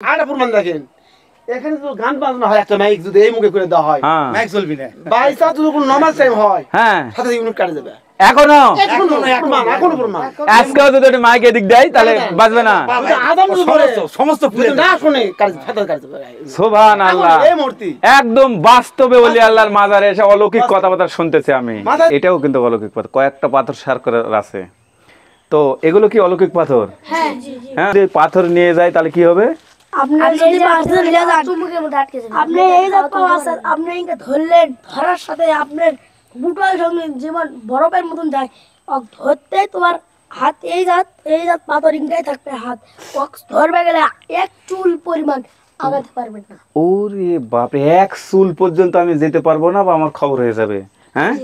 আরেকটা প্রমাণ দেখেন, এখানে তো গান বাজনা হয়, একটা মাইক যদি এই মুখে করে দেওয়া হয়, মাইক চলবি না। বাইসা যদি কোনো নরমাল টাইম হয়, হ্যাঁ, সাথে ইউনিট কাটে যাবে। এখনো আজকেও যদি মাইক এদিক দেয় তাহলে বাজবে না, সমস্ত না শুনে সুবহানাল্লাহ। একদম বাস্তবে ওলি আল্লাহর মাজারে এসে অলৌকিক কথাবার্তা শুনতেছি আমি। এটাও কিন্তু অলৌকিক পাথর, কয়েকটা পাথর সার করে আছে। তো এগুলো কি অলৌকিক পাথর? হ্যাঁ, যদি পাথর নিয়ে যায় তাহলে কি হবে? ধরার সাথে আপনার বুটার সঙ্গে যেমন বরফের মতন যায়, ধরতে তোমার হাত এই জাত পাথর ইনকাই থাকবে, হাত ধরবে গেলে এক চুল পরিমাণ আগাতে পারবেন না। ওরে বাপরে, এক চুল পর্যন্ত আমি যেতে পারবো না বা আমার খবর হয়ে যাবে। হ্যাঁ,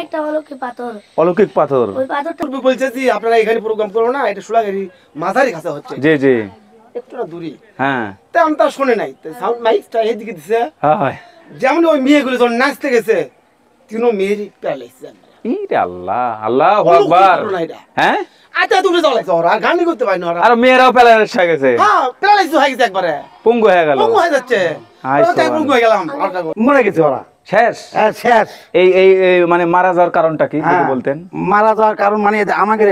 একটা অলৌকিক পাথর। অলৌকিক পাথর ওই পাথরটা বলছে যে আপনারা এখানে প্রোগ্রাম করো না, এটা সুলাগাড়ি মাঝারি কাছে হচ্ছে। জি জি, একটু না দূরে। হ্যাঁ, তা আমি তা শুনে নাই, সাউন্ড মাইকটা এদিকে দিছে। হ্যাঁ, যেমন ওই মেয়েগুলো যখন নাচতে গেছে, তিনও মেয়েরই প্যারালাইসিস। ইরে আল্লাহ, আল্লাহু আকবার। হ্যাঁ, আচ্ছা তুমি জ্বলাইছো, ওরা গানই করতে পারে না, আর মেয়েরাও প্যারালাইসিস হয়ে গেছে। হ্যাঁ, প্যারালাইসিস হয়ে গেছে, একবারে পঙ্গু হয়ে গেল, পঙ্গু হয়ে যাচ্ছে। ওরা পঙ্গু হয়ে গেলাম, মরে গেছে ওরা, শেষ। হ্যাঁ শেষ। এই এই মানে মারা যাওয়ার কারণটা কি যদি বলতেন? মারা যাওয়ার কারণ মানে আমাকে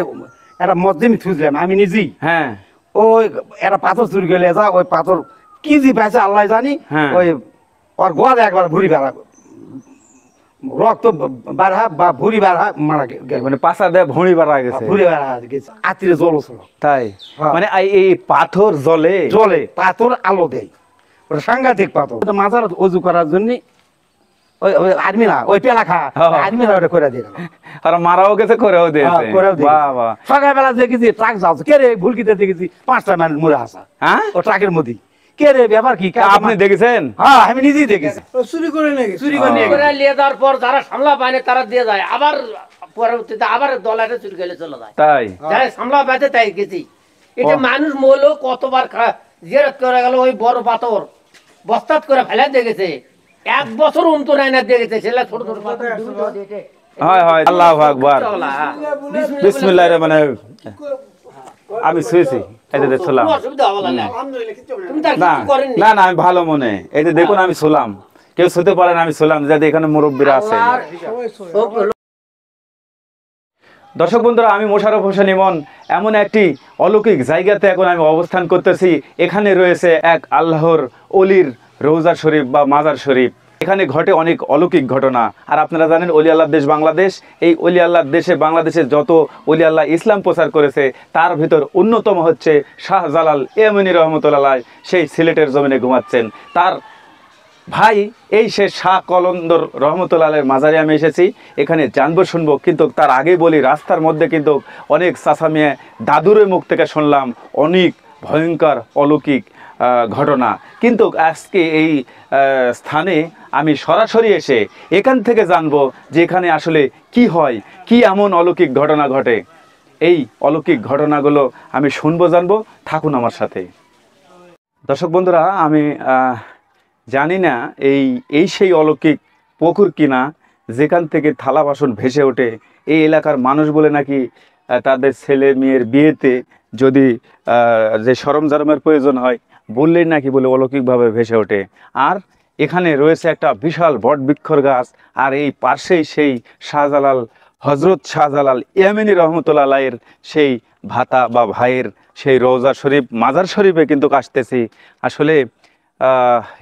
একটা মসজিদ খুঁজলাম আমি নিজেই। হ্যাঁ, ওই একটা পাথর চুরি করে যা, ওই পাথর কি জি পাইছে আল্লাহ জানি, ওই ওর গোয়ালে একবার ভুড়ি বেড়া রক্ত বাড়া বা ভুড়ি বাড়া মারা গেছে, মানে পাশা দেয় ভুঁড়ি বাড়া গেছে, ভুড়ি বাড়া গেছে, আতিরে জল ছিল। তাই মানে এই পাথর জলে জলে পাথর আলো দেয়, ওটা সাংঘাতিক পাথর। মাজার অজু করার জন্য ওই আর্মিরা ওই পেলা খা আর্মিরা ওটা করে দিয়ে গেল, আর মারাও গেছে, করেও দিয়েছে। বাবা, সকালবেলা দেখেছি ট্রাক যাচ্ছে, কে রে ভুলকিতে দেখেছি 5টা মানুষ মরে আসা। হ্যাঁ, ও ট্রাকের মধ্যে কে রে ব্যাপার কি? আপনি দেখেছেন? হ্যাঁ, আমি নিজেই দেখেছি। চুরি করে নিয়ে যাওয়ার পর যারা সামলা পায় না তারা দিয়ে যায়, আবার পরবর্তীতে আবার দলাটা চুরি করে চলে যায়। তাই যারা সামলা পাইতে তাই গেছি। এটা মানুষ মূল্য কতবার জিয়ারত করে গেল, ওই বড় পাথর বস্তাত করে ফেলে দেখেছে, 1 বছর অন্তর আয়না দেখেছে, সেটা ছোট ছোট পাথর। হয় হয়, আল্লাহু আকবার, বিসমিল্লাহির রহমানির রহিম। আমি শুয়েছি, এই যে শুনলাম। না না, আমি ভালো মনে, এই যে দেখুন আমি শুনলাম, কেউ শুতে পারে না, আমি শুনলাম যাতে এখানে মুরব্বীরা আছে। দর্শক বন্ধুরা, আমি মোশাররফ হোসেন ইমন এমন একটি অলৌকিক জায়গাতে এখন আমি অবস্থান করতেছি। এখানে রয়েছে এক আল্লাহর অলির রওজা শরীফ বা মাজার শরীফ। এখানে ঘটে অনেক অলৌকিক ঘটনা। আর আপনারা জানেন অলি আল্লাহর দেশ বাংলাদেশ। এই অলি আল্লাহর দেশে বাংলাদেশে যত অলি আল্লাহ ইসলাম প্রচার করেছে তার ভিতর অন্যতম হচ্ছে শাহজালাল ইয়ামানী রহমতুল্লাহ। সেই সিলেটের জমিনে ঘুমাচ্ছেন। তার ভাই এই সে শাহ কলন্দর রহমতুল্লাহের মাজারে আমি এসেছি, এখানে জানবো শুনবো। কিন্তু তার আগেই বলি, রাস্তার মধ্যে কিন্তু অনেক চাচামিয়া দাদুরের মুখ থেকে শুনলাম অনেক ভয়ঙ্কর অলৌকিক ঘটনা। কিন্তু আজকে এই স্থানে আমি সরাসরি এসে এখান থেকে জানবো যে এখানে আসলে কি হয়, কি এমন অলৌকিক ঘটনা ঘটে। এই অলৌকিক ঘটনাগুলো আমি শুনবো, জানবো। থাকুন আমার সাথে। দর্শক বন্ধুরা, আমি জানি না এই সেই অলৌকিক পুকুর কিনা যেখান থেকে থালা বাসন ভেসে ওঠে। এই এলাকার মানুষ বলে নাকি তাদের ছেলে মেয়ের বিয়েতে যদি যে সরঞ্জামের প্রয়োজন হয় বললেই নাকি বলে অলৌকিকভাবে ভেসে ওঠে। আর এখানে রয়েছে একটা বিশাল বট বৃক্ষর গাছ, আর এই পাশেই সেই শাহজালাল হজরত শাহজালাল ইয়ামানী রহমতুল্লাহের সেই ভাতা বা ভাইয়ের সেই রওজা শরীফ মাজার শরীফে কিন্তু আসতেছি। আসলে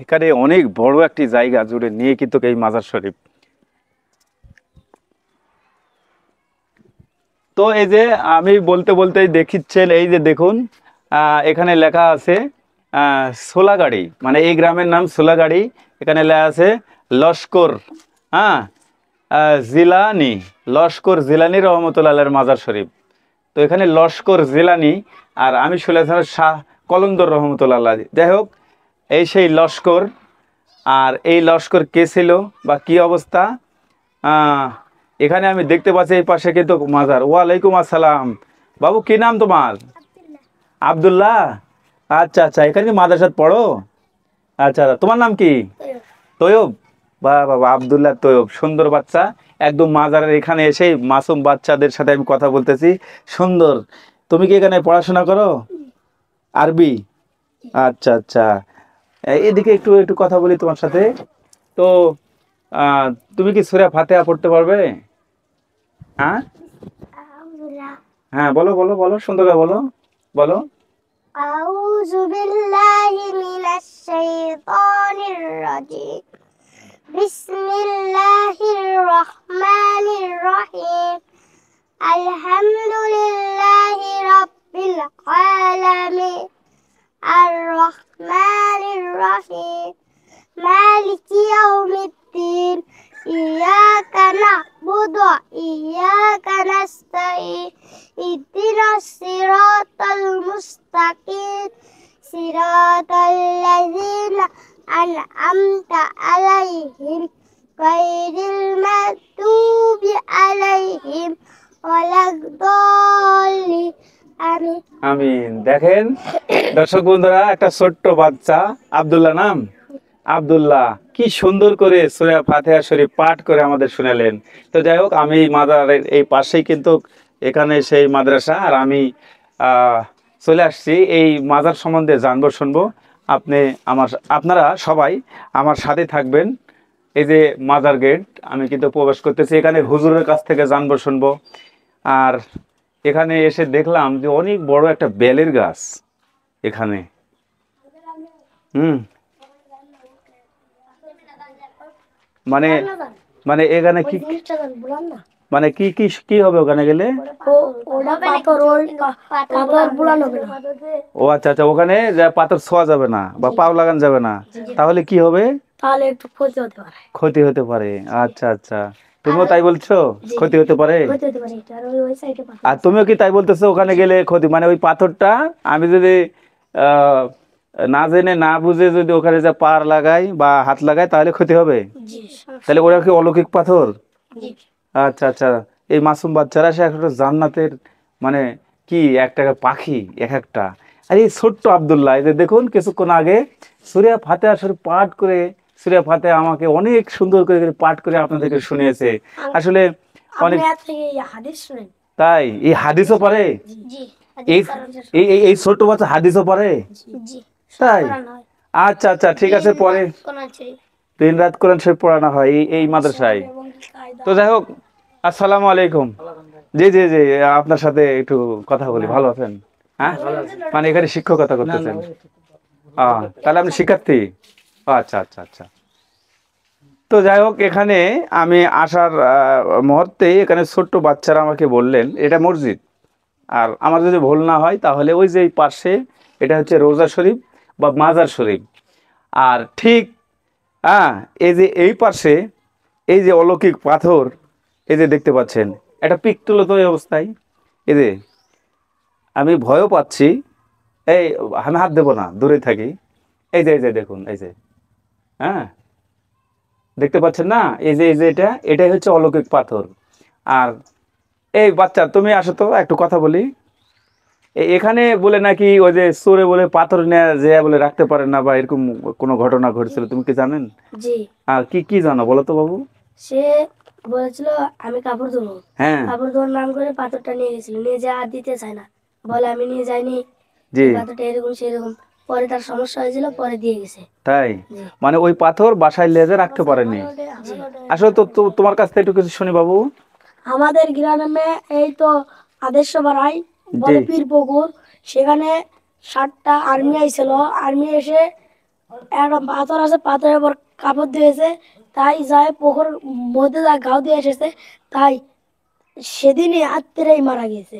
এখানে অনেক বড় একটি জায়গা জুড়ে নিয়ে কিন্তু এই মাজার শরীফ। তো এই যে আমি বলতে বলতেই দেখিচ্ছেন, এই যে দেখুন এখানে লেখা আছে সোলাগাড়ি, মানে এই গ্রামের নাম সোলাগাড়ি। এখানে লেখা আছে লস্কর জিলানি, লস্কর জিলানি রহমতুল্লাহের মাজার শরীফ। তো এখানে লস্কর জিলানি, আর আমি শুনেছিলাম শাহ কলন্দর রহমতুল্লাহ। যাই হোক, এই সেই লস্কর। আর এই লস্কর কে ছিল বা কি অবস্থা, এখানে আমি দেখতে পাচ্ছি এই পাশে কিন্তু মাজার। ওয়ালাইকুম আসসালাম বাবু, কি নাম তোমার? আব্দুল্লাহ। আচ্ছা আচ্ছা, এখানে কি মাদ্রাসাত পড়ো? আচ্ছা, তোমার নাম কি? তৈয়ব। বাহ বাবা, আব্দুল্লাহ তৈয়ব, সুন্দর বাচ্চা। একদম মাজারের এখানে এসে মাসুম বাচ্চাদের সাথে আমি কথা বলতেছি। সুন্দর। তুমি কি এখানে পড়াশোনা করো? আরবি? আচ্ছা আচ্ছা, এদিকে একটু একটু কথা বলি তোমার সাথে। তো তুমি কি সূরা ফাতিহা পড়তে পারবে? হ্যাঁ হ্যাঁ, বলো বলো বলো, সুন্দর করে বলো, বলো। أعوذ بالله من الشيطان الرجيم بسم الله الرحمن الرحيم الحمد لله رب العالمين الرحمن الرحيم مالك يوم الدين إياك نعبد وإياك نستعين اهدنا الصراط المستقيم صراط الذين أنعمت عليهم غير المغضوب عليهم ولا الضالين آمين। আমিন। দেখেন দর্শক বন্ধুরা, একটা ছোট্ট বাচ্চা, আব্দুল্লাহ নাম, আব্দুল্লাহ কি সুন্দর করে সূরা ফাতিহা শরীফ পাঠ করে আমাদের শুনালেন। তো যাই হোক, আমি মাদ্রাসার এই পাশেই কিন্তু এখানে সেই মাদ্রাসা, আর আমি চলে আসছি এই মাজার সম্বন্ধে জানবো, শুনবো। আপনারা সবাই আমার সাথে থাকবেন। এই যে মাজার গেট, আমি কিন্তু প্রবেশ করতেছি, এখানে হুজুরের কাছ থেকে জানবো, শুনবো। আর এখানে এসে দেখলাম যে অনেক বড় একটা বেলের গাছ এখানে। মানে মানে এখানে কি মানে কি কি কি হবে ওখানে গেলে? ও আচ্ছা আচ্ছা, ওখানে পাথর ছোঁয়া যাবে না বা পাও লাগানো যাবে না, তাহলে কি হবে? তাহলে একটু ক্ষতি হতে পারে। ক্ষতি হতে পারে, আচ্ছা আচ্ছা, তুমিও তাই বলছো? ক্ষতি হতে পারে। আর তুমিও কি তাই বলতেছো ওখানে গেলে ক্ষতি, মানে ওই পাথরটা আমি যদি না জেনে না বুঝে যদি ওখানে যা পার লাগাই বা হাত লাগাই তাহলে ক্ষতি হবে? তাহলে ওরা কি অলৌকিক পাথর? আচ্ছা আচ্ছা, এই মাসুম বাচ্চারা সে একটা জান্নাতের মানে কি একটা পাখি এক একটা। আর এই ছোট্ট আব্দুল্লাহ, এই যে দেখুন কিছুক্ষণ আগে সূরা ফাতিহা শরীফ পাঠ করে, সূরা ফাতিহা আমাকে অনেক সুন্দর করে পাঠ করে আপনাদেরকে শুনিয়েছে। আসলে অনেক, তাই এই হাদিসও পারে? এই ছোট্ট বাচ্চা হাদিসও পারে? তাই, আচ্ছা আচ্ছা, ঠিক আছে, পরে দিন রাত কোরআন শরীফ পড়ানো হয় এই মাদ্রাসায়। তো যাই হোক, আসসালামু আলাইকুম। জি জি জি, আপনার সাথে একটু কথা বলি। ভালো আছেন? হ্যাঁ, মানে এখানে শিক্ষকতা করতেছেন? তাহলে আপনি শিক্ষার্থী? আচ্ছা আচ্ছা আচ্ছা। তো যাই হোক, এখানে আমি আসার মুহূর্তে এখানে ছোট্ট বাচ্চারা আমাকে বললেন এটা মসজিদ, আর আমার যদি ভুল না হয় তাহলে ওই যে পাশে এটা হচ্ছে রোজা শরীফ বা মাজার শরীফ। আর ঠিক এই যে এই পাশে এই যে অলৌকিক পাথর, এই যে দেখতে পাচ্ছেন, এটা পিত্তলত এই অবস্থায়। এই যে আমি ভয়ও পাচ্ছি, এই আমি হাত দেবো না, দূরে থাকি। এই যে দেখুন, এই যে দেখতে পাচ্ছেন না, এই যে এটাই হচ্ছে অলৌকিক পাথর। আর এই বাচ্চা, তুমি আসো তো, একটু কথা বলি। এখানে বলে নাকি ওই যে চোরে বলে পাথর নিয়ে যে বলে রাখতে পারেন না, বা এরকম কোনো ঘটনা ঘটেছিল, তুমি কি জানেন? জি। কি জানো বলো তো বাবু। সে বলেছিল আমি কাপড় ধোবো, কাপড় ধোয়ার নাম করে পাথরটা নিয়ে গেছিল, নিয়ে যা আর দিতে চায় না, বলে আমি নিয়ে যাইনি, পাথরটা এরকম সেরকম। পরে তার সমস্যা হয়েছিল, পরে দিয়ে গেছে। তাই, মানে ওই পাথর বাসায় লেজে রাখতে পারেনি। আসলে তো তোমার কাছ থেকে একটু কিছু শুনি বাবু। আমাদের গ্রামে এই তো আদেশ বাড়াই বলে পীর পুকুর, সেখানে 7টা আর্মি আইছিল। আর্মি এসে একটা পাথর আছে, পাথরের উপর কাপড় দিয়েছে, তাই যায় পুকুর মধ্যে যা গাও দিয়ে এসেছে, তাই সেদিনই আত্মীয়রাই মারা গেছে।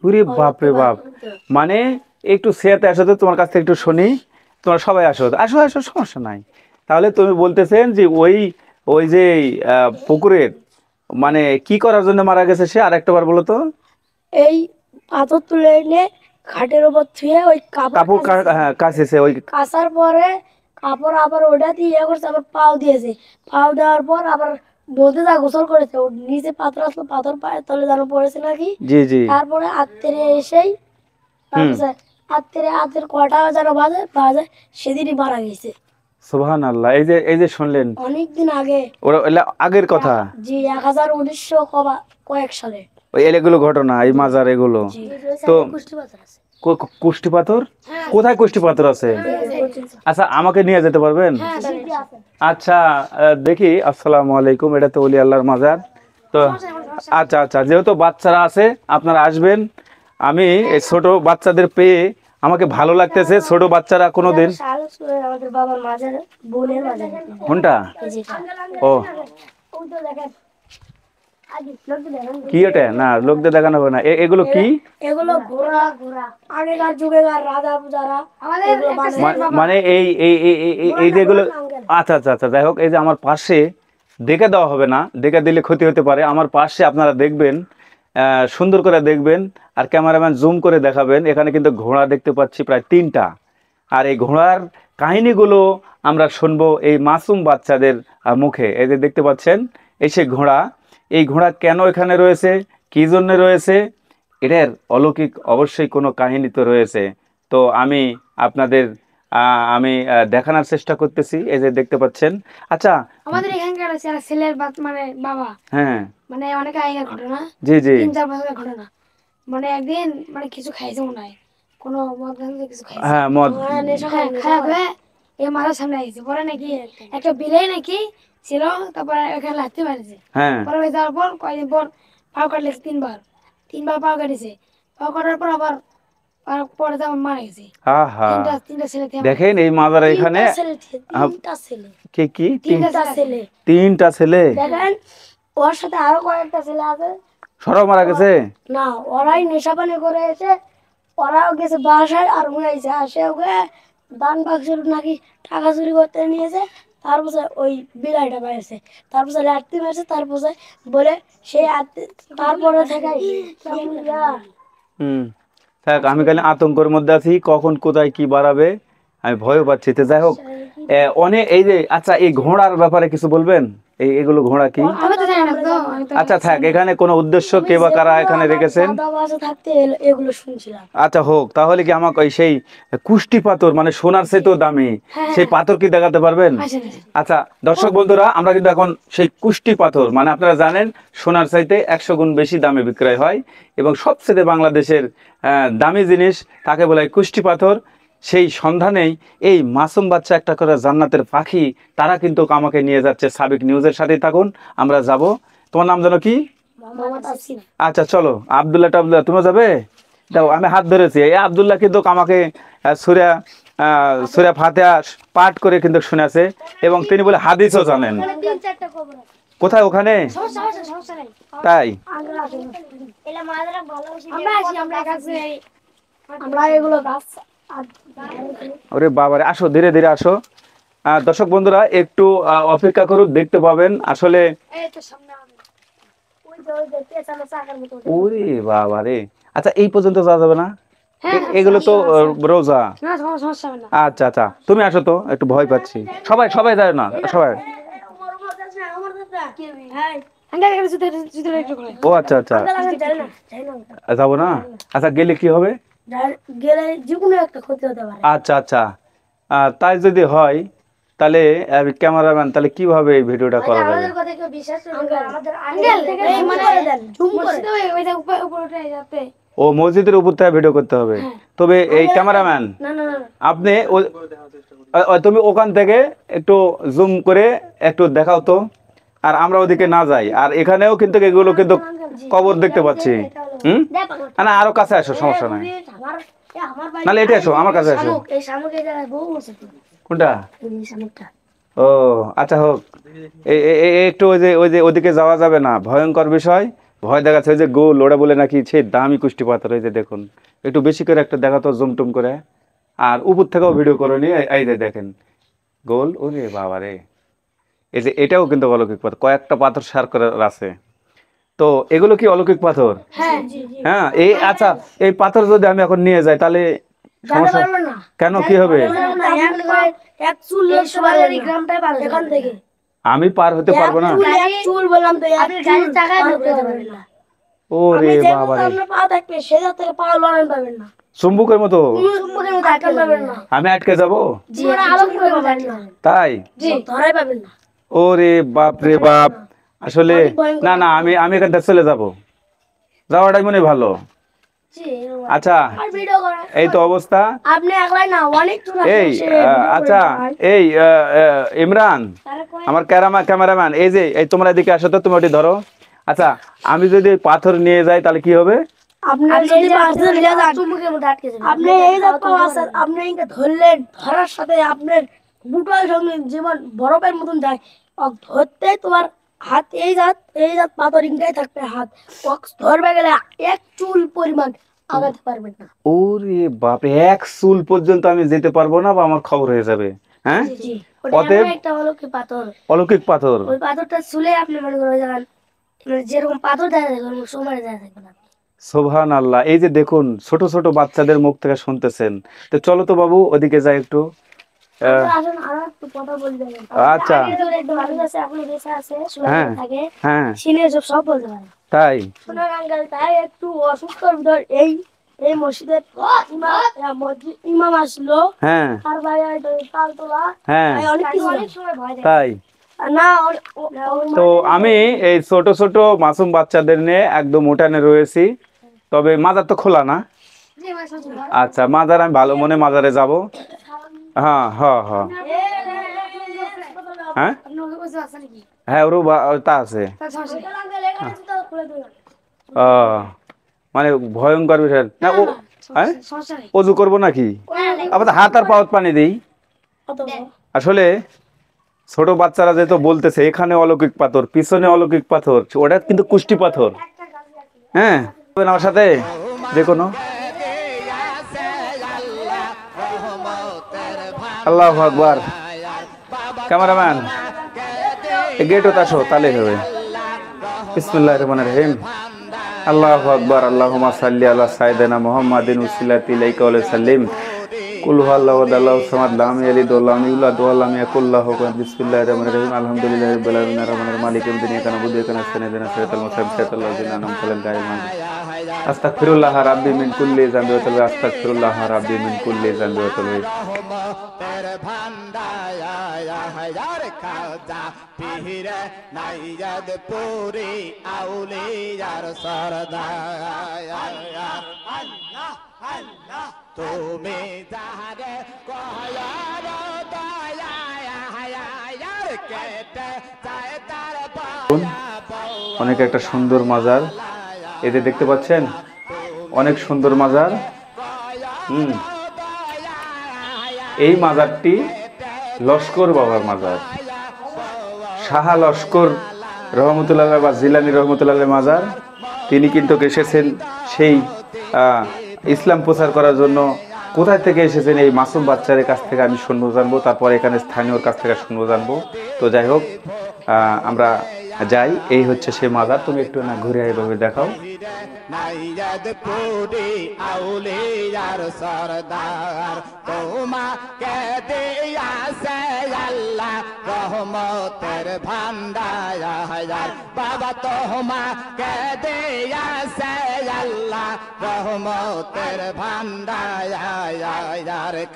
ওরে বাপ রে বাপ, মানে একটু সেতে আসো তো, তোমার কাছ থেকে একটু শুনি। তোমরা সবাই আসো আসো আসো, সমস্যা নাই। তাহলে তুমি বলতেছেন যে ওই যে পুকুরের মানে কি করার জন্য মারা গেছে সে, আর একটা বার বলো তো। এই পাথর তুলে এনে খাটের উপর থুয়ে ওই কাপড় কাছেছে, ওই কাচার পরে কাপড় আবার ওটা দিয়ে করছে, আবার পাও দিয়েছে, পাও দেওয়ার পর আবার নদী যা গোসল করেছে, ওর নিচে পাথর আসলো, পাথর পায়ের তলে যেন পড়েছে নাকি। জি জি। তারপরে আত্মীয় এসেই আত্মীয় কটা যেন বাজে সেদিনই মারা গেছে। সুবহানাল্লাহ। এই যে শুনলেন অনেকদিন আগে, ওরা আগের কথা। জি, 1900 কয়েক সালে ওই এগুলো ঘটনা, এই মাজার এগুলো। তো কুষ্টি পাথর? কোথায় কুষ্টি পাথর আছে? আচ্ছা আমাকে নিয়ে যেতে পারবেন? আচ্ছা দেখি। আসসালামু আলাইকুম, এটা তো ওলি আল্লাহর মাজার। তো আচ্ছা আচ্ছা, যেহেতু বাচ্চারা আছে আপনারা আসবেন। আমি এই ছোট বাচ্চাদের পেয়ে আমাকে ভালো লাগতেছে। ছোট বাচ্চারা কোনোদিন আমাদের বাবার মাঝে বোনের মাঝে কোনটা? ও কি এটা? না লোকদের দেখানো হবে না। এগুলো কি? এগুলো ঘোড়া আগেকার যুগেকার রাজা যারা মানে এই এই এই এই- এই যেগুলো। আচ্ছা আচ্ছা আচ্ছা, যাই হোক, এই যে আমার পাশে দেখে দেওয়া হবে না, দেখে দিলে ক্ষতি হতে পারে। আমার পাশে আপনারা দেখবেন, সুন্দর করে দেখবেন, আর ক্যামেরাম্যান জুম করে দেখাবেন। এখানে কিন্তু ঘোড়া দেখতে পাচ্ছি প্রায় 3টা। আর এই ঘোড়ার কাহিনীগুলো আমরা শুনবো এই মাসুম বাচ্চাদের মুখে। এই যে দেখতে পাচ্ছেন, এই সেই ঘোড়া। এই ঘোড়া কেন এখানে রয়েছে, কি জন্য রয়েছে, এটার অলৌকিক অবশ্যই কোনো কাহিনী তো রয়েছে। তো আমি আপনাদের আমি দেখানোর চেষ্টা করতেছি। এই যে দেখতে পাচ্ছেন। আচ্ছা আমাদের এখানকার ছেলের মানে বাবা, হ্যাঁ মানে অনেক আগের ঘটনা, জি জি 3-4 বছরের ঘটনা। মানে একদিন মানে কিছু খাইছে মনে হয়, কোনো মদ ভাঙে কিছু খাইছে। হ্যাঁ মদ খারাপ হয়ে এই মাথার সামনে আইছে। পরে নাকি একটা বিলাই নাকি ছিল, তারপরে ওখানে লাথি মারিছে। হ্যাঁ পরে ওই যাওয়ার পর কয়েকদিন পর পাও কাটলেছে 3বার পাও কাটিছে। পাও কাটার পর আবার পরে যেমন মারা গেছে। আহা তিনটা ছেলে দেখেন এই মাদার এখানে তিনটা ছেলে কি তিনটা ছেলে 3টা ছেলে। দেখেন ওর সাথে আরো কয়েকটা ছেলে আছে। সরব মারা গেছে? না, ওরাই নেশাপানি করে এসে ওরাও গেছে বাসায় আর উড়াইছে। আসে ওকে দান বাক্স নাকি টাকা চুরি করতে নিয়েছে। তারপরে ওই বিলাইটা পাইছে, তারপরে রাত্রি মারছে। তারপরে বলে সেই তারপরে থেকে থাক, আমি খালি আতঙ্কের মধ্যে আছি, কখন কোথায় কি বাড়াবে আমি ভয় পাচ্ছি। তো যাই হোক, অনেক এই যে আচ্ছা এই ঘোড়ার ব্যাপারে কিছু বলবেন? এগুলো ঘোড়া কি? আমি তো জানি না তো। আচ্ছা থাক, এখানে কোনো উদ্দেশ্য কে বা কারা এখানে রেখেছেন? থাকতে এগুলো শুনছিলাম। আচ্ছা হোক, তাহলে কি আমাকে ওই সেই কুষ্টি পাথর, মানে সোনার চেয়েও দামি সেই পাথর কি দেখাতে পারবেন? আচ্ছা দর্শক বন্ধুরা, আমরা কিন্তু এখন সেই কুষ্টি পাথর, মানে আপনারা জানেন সোনার চাইতে 100 গুণ বেশি দামে বিক্রয় হয়, এবং সবচেয়ে বাংলাদেশের দামি জিনিস তাকে বলে হয় কুষ্টি পাথর। সেই সন্ধানেই এই মাসুম বাচ্চা, একটা করে জান্নাতের পাখি, তারা কিন্তু আমাকে নিয়ে যাচ্ছে। সাবিক নিউজের সাথেই থাকুন, আমরা যাব। তোমার নাম জানো কি? আচ্ছা চলো, আব্দুল্লাহ টাবদুল্লাহ, তুমি যাবে? দাও, আমি হাত ধরেছি। এই আব্দুল্লাহ কিন্তু আমাকে সূরা ফাতিহা পাঠ করে কিন্তু শুনেছে, এবং তিনি বলে হাদিসও জানেন। কোথায়? ওখানে? তাই ওরে বাবারে, আসো ধীরে ধীরে আসো। দর্শক বন্ধুরা একটু অপেক্ষা করুন, দেখতে পাবেন আসলে। ওরে বাবারে, আচ্ছা এই পর্যন্ত যাওয়া যাবে না? এগুলো তো রোজা। আচ্ছা আচ্ছা, তুমি আসো তো, একটু ভয় পাচ্ছি। সবাই সবাই যায় না, সবাই। ও আচ্ছা আচ্ছা, যাবো না? আচ্ছা গেলে কি হবে? গেলে যেকোনো একটা ক্ষতি হতে পারে। আচ্ছা আচ্ছা, তাই যদি হয় তাহলে ক্যামেরাম্যান, তাহলে কিভাবে এই ভিডিওটা করা যাবে? ও মসজিদের উপর থেকে ভিডিও করতে হবে। তবে এই ক্যামেরাম্যান আপনি তুমি ওখান থেকে একটু জুম করে একটু দেখাও তো, আর আমরা ওদিকে না যাই। আর এখানেও কিন্তু এগুলো কিন্তু কবর দেখতে পাচ্ছি। না আরো কাছে আসো, সমস্যা নাই, নাহলে এটা আসো, আমার কাছে আসো। কোনটা? ও আচ্ছা হোক, একটু ওই যে ওদিকে যাওয়া যাবে না, ভয়ঙ্কর বিষয়, ভয় দেখাচ্ছে। ওই যে গোল, ওরা বলে নাকি সেই দামি কুষ্টি পাথর। এই যে দেখুন, একটু বেশি করে একটা দেখাতো, জুম টুম করে, আর উপর থেকেও ভিডিও করে নিয়ে। এই যে দেখেন গোল, ওরে বাবা রে, এই যে এটাও কিন্তু অলৌকিক পাথর, কয়েকটা পাথর সার করে আছে। তো এগুলো কি অলৌকিক পাথর? হ্যাঁ এই আচ্ছা, এই পাথর যদি আমি এখন নিয়ে যাই তাহলে সমস্যা? কেন, কি হবে? আমি পার হতে পারবো না? ওরে বাবা রে, চুম্বকের মতো আমি আটকে যাব? তাই? ওরে বাপ রে বাপ, আসলে না না, আমি এখান থেকে চলে যাব, যাওয়াটাই মনে ভালো। আচ্ছা আর ভিডিও করে এই তো অবস্থা। আপনি একলাই না অনেক জন আছে এই সে video আচ্ছা করে ভাই। এই ইমরান আমার ক্যামেরাম্যান, এই যে এই তোমরা এদিকে আসো তো, তুমি ওটি ধরো। আচ্ছা আমি যদি পাথর নিয়ে যাই তাহলে কি হবে? আপনি যদি পাথর নিয়ে যান চুমুকের মধ্যে আটকে যাবেন। আপনি এই যে তো আছে আপনি একে ধরলেন, ধরার সাথে আপনার বুটার সঙ্গে যেমন বরফের মতন যায়, ধরতে তোমার হাত এই জাত পাথর ইনকাই থাকবে, হাত ধরবে গেলে এক চুল পরিমাণ আগাতে পারবেন না। ওরে বাপরে, এক চুল পর্যন্ত আমি যেতে পারবো না বা আমার খবর হয়ে যাবে। হ্যাঁ জি ওটা এমন একটা অলৌকিক পাথর, অলৌকিক পাথর। ওই পাথরটা ছুলে আপনি মনে করেন জানেন যেরকম পাথর দেখা যায় সময় দেখা যায় না। সুবহানাল্লাহ। এই যে দেখুন ছোট ছোট বাচ্চাদের মুখ থেকে শুনতেছেন, তো চলো তো বাবু ওদিকে যাই একটু। আসুন আর একটু কথা বলতে হবে। আচ্ছা মানুষ আছে আপনি বেঁচে আছে হ্যাঁ থাকে হ্যাঁ সিনিয়র সব বলতে পারে। তাই শোনার আঙ্কেল তাই একটু অসুস্থর ভিতর এই এই মসজিদের ইমাম আসলো, হ্যাঁ আর ভাই তালতলা হ্যাঁ অনেক সময় ভয় দেয় তাই। না তো আমি এই ছোট ছোট মাসুম বাচ্চাদের নিয়ে একদম উঠানে রয়েছি, তবে মাজার তো খোলা না। আচ্ছা মাজার আমি ভালো মনে মাজারে যাব। হ্যাঁ হ্যাঁ হ্যাঁ হ্যাঁ হ্যাঁ ওরও তা আছে। ও মানে ভয়ঙ্কর বিষয় না ও। হ্যাঁ অজু করবো নাকি? আবার হাত আর পাওয়াত পানি দিই। আসলে ছোট বাচ্চারা যেহেতু বলতেছে এখানে অলৌকিক পাথর, পিছনে অলৌকিক পাথর, ওটা কিন্তু কুষ্টি পাথর। হ্যাঁ আমার সাথে যে কোনো আল্লাহু আকবার। ক্যামেরাম্যান গেটও আসো তাহলে হবে। বিসমিল্লাহির রহমানির রহিম। আল্লাহু আকবার। আল্লাহুম্মা সাল্লি আলা সাইয়্যিদিনা মুহাম্মাদিন উসিলাতি ইলাইকা ওয়া সাল্লিম। কুল হুয়াল্লাহু আহাদ সামাদ লাম ইয়ালিদ ওয়া লাম ইউলাদ ওয়া লাম ইয়াকুল লাহু কুফুওয়ান আহাদ। বিসমিল্লাহির রহমানির রহিম। আলহামদুলিল্লাহি রাব্বিল আলামিন আর রহমানির মালিকিল ইয়াউমিদ্দিন ইyyaka না'বুদু ওয়া ইyyaka নাস্তাইন ইহদিনাস সিরাতাল মুস্তাকিম সিরাতাল লাযিনা আন'আমতা আলাইহিম গায়রিল মাগদুবি আলাইহিম। আস্তাগফিরুল্লাহ রাব্বি মিন কুল্লি যামবি ওয়া তাওবা। আস্তাগফিরুল্লাহ রাব্বি মিন কুল্লি যামবি ওয়া তাওবা। পীরে নাইয়াদ পুরি আউলিয়ার সরদার। আল্লাহ আল্লাহ তুমি যারে কয়ার দয়ায়ার কেটে যায় তার অনেক একটা সুন্দর মাজার এতে দেখতে পাচ্ছেন, অনেক সুন্দর মাজার। এই মাজারটি লস্কর বাবার মাজার, শাহ লস্কর রহমতুল্লাহ বা জিলানী রহমতুল্লাহ মাজার। তিনি কিন্তু এসেছেন সেই ইসলাম প্রচার করার জন্য। কোথায় থেকে এসেছেন এই মাসুম বাচ্চাদের কাছ থেকে আমি শুনবো জানবো, তারপর এখানে স্থানীয়র কাছ থেকে শুনবো জানবো। তো যাই হোক আমরা যাই, এই হচ্ছে সে মাজার। তুমি একটু না ঘুরে এইভাবে দেখাও। নাইয়াদ পুরি আউলিয়ার সরদার তোমাকে দিয়াছে আল্লাহ রহমতের ভান্ডার। বাবা তোমাকে দিয়াছে আল্লাহ রহমতের ভান্ডার।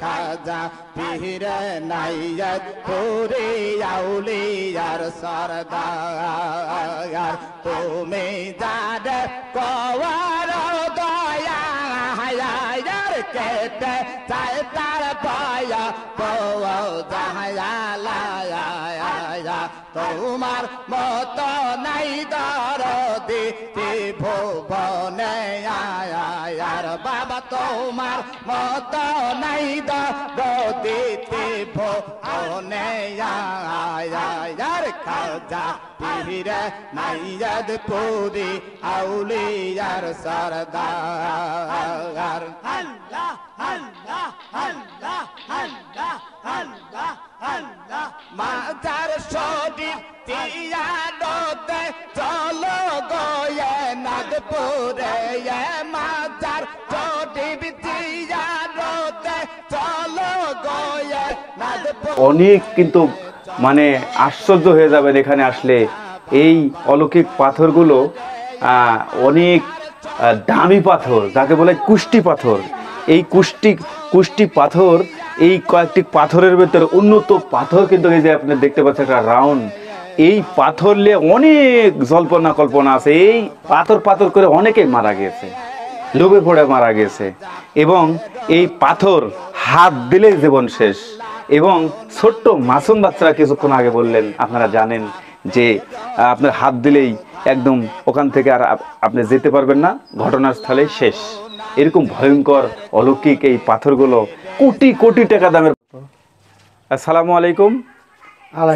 খাজা পীরে নাইয়াদ পুরি আউলিয়ার সরদার তুমি যারে কওয়ার দয়ায়ার কেটে যায় তার পায়া পাওয়া যায়। তোমার মত নাই দরদি ভুবনে আয়ার। বাবা তোমার মত নাই দরদি ভুবনে আয়ার। খাজা পীরে নাইয়াদ পুরি আউলিয়ার সরদার। আল্লাহ আল্লাহ আল্লাহ আল্লাহ আল্লাহ আল্লাহ। মাজার শরীফ তিয়ারতে চলো গয়ে নাগপুরে। মাজার শরীফ তিয়ারতে চলো গয়ে নাগপুরে। অনেক কিন্তু মানে আশ্চর্য হয়ে যাবেন এখানে আসলে। এই অলৌকিক পাথরগুলো অনেক দামি পাথর, যাকে বলে কুষ্টি পাথর। এই কুষ্টি পাথর, এই কয়েকটি পাথরের ভেতরে উন্নত পাথর কিন্তু এই যে আপনি দেখতে পাচ্ছেন একটা রাউন্ড। এই পাথর নিয়ে অনেক জল্পনা কল্পনা আছে। এই পাথর করে অনেকেই মারা গেছে। লোভে পড়ে মারা গেছে, এবং এই পাথর হাত দিলেই জীবন শেষ। এবং ছোট্ট মাসুম বাচ্চারা কিছুক্ষণ আগে বললেন, আপনারা জানেন যে আপনার হাত দিলেই একদম ওখান থেকে আর আপনি যেতে পারবেন না, ঘটনাস্থলে শেষ। এরকম ভয়ঙ্কর অলৌকিক এই পাথরগুলো কোটি কোটি টাকা দামের। আসসালামু আলাইকুম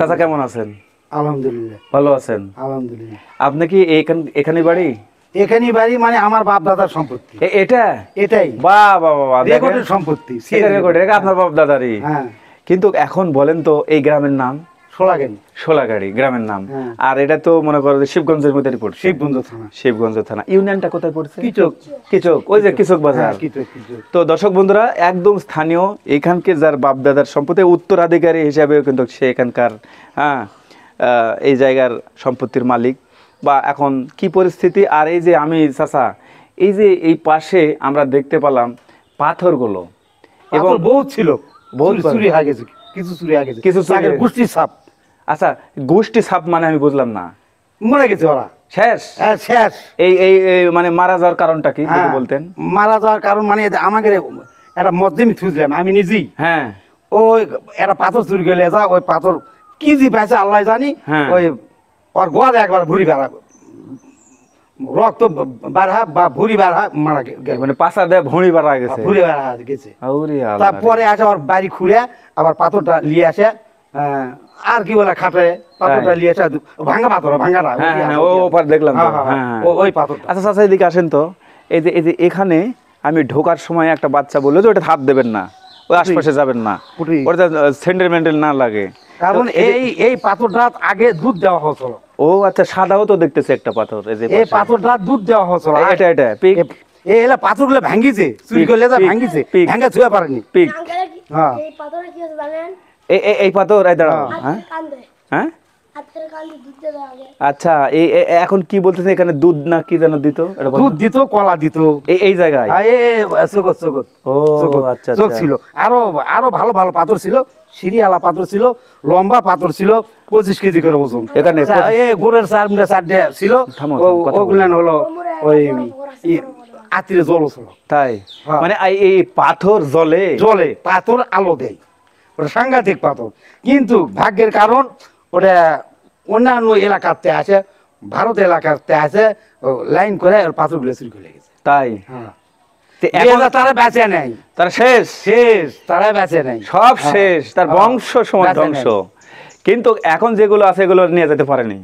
চাচা, কেমন আছেন? আলহামদুলিল্লাহ ভালো আছেন? আলহামদুলিল্লাহ। আপনি কি এখানে বাড়ি? এখানেই বাড়ি, মানে আমার বাপ দাদার সম্পত্তি এটাই। বাহ বাহ বাহ, রেকর্ডের সম্পত্তি, এটা আপনার বাপ দাদারই। হ্যাঁ। কিন্তু এখন বলেন তো এই গ্রামের নাম? সোলাগাড়ি। সোলাগাড়ি গ্রামের নাম। হ্যাঁ। আর এটা তো মনে করো শিবগঞ্জের মধ্যে পড়ছে। শিবগঞ্জ থানা। ইউনিয়নটা কোথায় পড়ছে? কিচক, ওই যে কিচক বাজার। তো দর্শক বন্ধুরা, একদম স্থানীয়, এখানকে যার বাপ দাদার সম্পত্তি, উত্তরাধিকারী হিসাবেও কিন্তু সে এখানকার এই জায়গার সম্পত্তির মালিক। বা এখন কি পরিস্থিতি, আর এই যে আমি চাচা, এই যে এই পাশে আমরা দেখতে পেলাম পাথরগুলো, এবং বহুত ছিল, বহুত চুরি হয়ে গেছে, কিছু চুরি হয়ে গেছে, কিছু গোষ্ঠী সাপ। আচ্ছা, গোষ্ঠী সাপ মানে আমি বুঝলাম না। মরে গেছে ওরা, শেষ। শেষ। এই মানে মারা যাওয়ার কারণটা কি যদি বলতেন? মারা যাওয়ার কারণ মানে আমাকে একটা মধ্যমে থুজলাম আমি নিজেই। হ্যাঁ। ওই একটা পাথর চুরি গেলে যা, ওই পাথর কি যে পাইছে আল্লাহ জানি। ওই ওর গোয়ালে একবার ভুড়ি বেড়া, রক্ত বাড়া বা ভুড়ি বাড়া মারা গেছে, মানে পাশা দেয় ভুঁড়ি বাড়া গেছে, ভুড়ি বাড়া গেছে। তারপরে আসে ওর বাড়ি খুঁড়ে আবার পাথরটা নিয়ে আসে, আর কি বলে খাটে পাথরটা নিয়ে আসে, ভাঙা পাথর, ভাঙাটা দেখলাম ওই পাথর। আচ্ছা চাচা, এদিকে আসেন তো। এই যে এখানে আমি ঢোকার সময় একটা বাচ্চা বললো যে ওটা হাত দেবেন না, ওই আশপাশে যাবেন না, ওটা সেন্টিমেন্টাল না লাগে। কারণ এই পাথরটা আগে দুধ দেওয়া হতো। ও আচ্ছা, সাদাও তো দেখতেছে একটা পাথর। এই পাথরটা দুধ দেওয়া হতো। এটা পিক, এলা পাথরগুলো ভাঙিছে, চুরি করলে যা ভাঙিছে, ভাঙা ছুঁয়ে পারেনি পিক। হ্যাঁ, এই পাথরে কি আছে জানেন? এই পাথর, এই দাঁড়াও। হ্যাঁ হ্যাঁ, আচ্ছা। এখন কি বলতেছে, এখানে দুধ না কি যেন দিত? দুধ দিত, কলা দিত এই জায়গায়। আচ্ছা, ছিল আরো ভালো ভালো পাথর ছিল, সিরিয়ালা পাথর ছিল, লম্বা পাথর ছিল, 25 কেজি করে ওজন। এখানে গোড়ের চারটে ছিল, ওগুলো হলো ওই আতিরে জল ছিল। তাই মানে এই পাথর জলে জলে পাথর আলো দেয়, ওটা সাংঘাতিক পাথর। কিন্তু ভাগ্যের কারণ ওটা অন্যান্য এলাকাতে আছে, ভারত এলাকাতে আছে, লাইন করে পাথরগুলো চুরি করে গেছে। তাই তারা বেঁচে নেই, তারা শেষ, তারা বেঁচে নেই, সব শেষ, তার বংশ সমাজ ধ্বংস। কিন্তু এখন যেগুলো আছে এগুলো নিয়ে যেতে পারেনি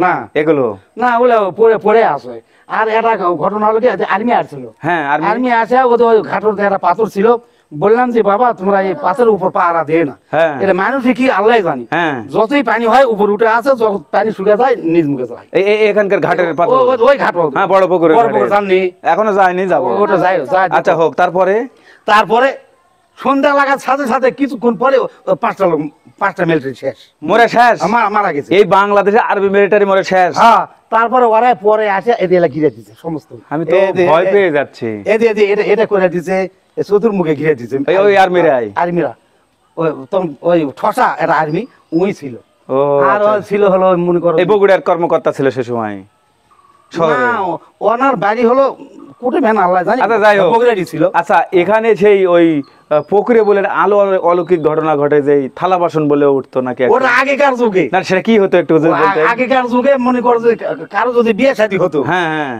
না, এগুলো না, ওগুলো পরে আসে। আর একটা ঘটনা হলো কি, আর্মি আসছিল। হ্যাঁ, আর্মি আসে, ওদের ঘাটতে একটা পাথর ছিল। বললাম যে বাবা, তোমরা এই পাথরের উপর পাহারা দে না, এটা মানুষে কি আল্লাহ জানি। যতই পানি হয় উপর উঠে আসে, যখন পানি শুকে যায় নিজ মুখে যায়। এখানকার ঘাটের পাথর, ওই ঘাট, হ্যাঁ, বড় পুকুর সামনে এখনো যায়নি, যাবো, ওটা যায়। আচ্ছা হোক। তারপরে সন্ধ্যা লাগার সাথে সাথে কিছুক্ষণ পরে 5টা মিলিটারি শেষ, মরে শেষ, মারা গেছে। এই বাংলাদেশে আরবি মিলিটারি মরে শেষ। হ্যাঁ, তারপরে ওরা পরে আসে, এদিকে ঘিরে দিচ্ছে সমস্ত। আমি তো ভয় পেয়ে যাচ্ছি। এটা করে দিচ্ছে, চতুর্মুখে ঘিরে দিচ্ছে ওই আর্মিরা। ওই ঠসা একটা আর্মি ওই ছিল। আর ছিল হলো মনে করো বগুড়ার কর্মকর্তা ছিল সে সময়। ওনার বাড়ি হলো কোটে ভ্যান, আল্লাহ জানি। আচ্ছা, যাই হোক। ছিল। আচ্ছা, এখানে সেই ওই পুকুরে বলে আলো অলৌকিক ঘটনা ঘটে, যে থালা বাসন বলে উঠতো নাকি, ওটা আগেকার যুগে। না, সেটা কি হতো একটু আগেকার যুগে মনে করো যে কারো যদি বিয়ে শাদী হতো,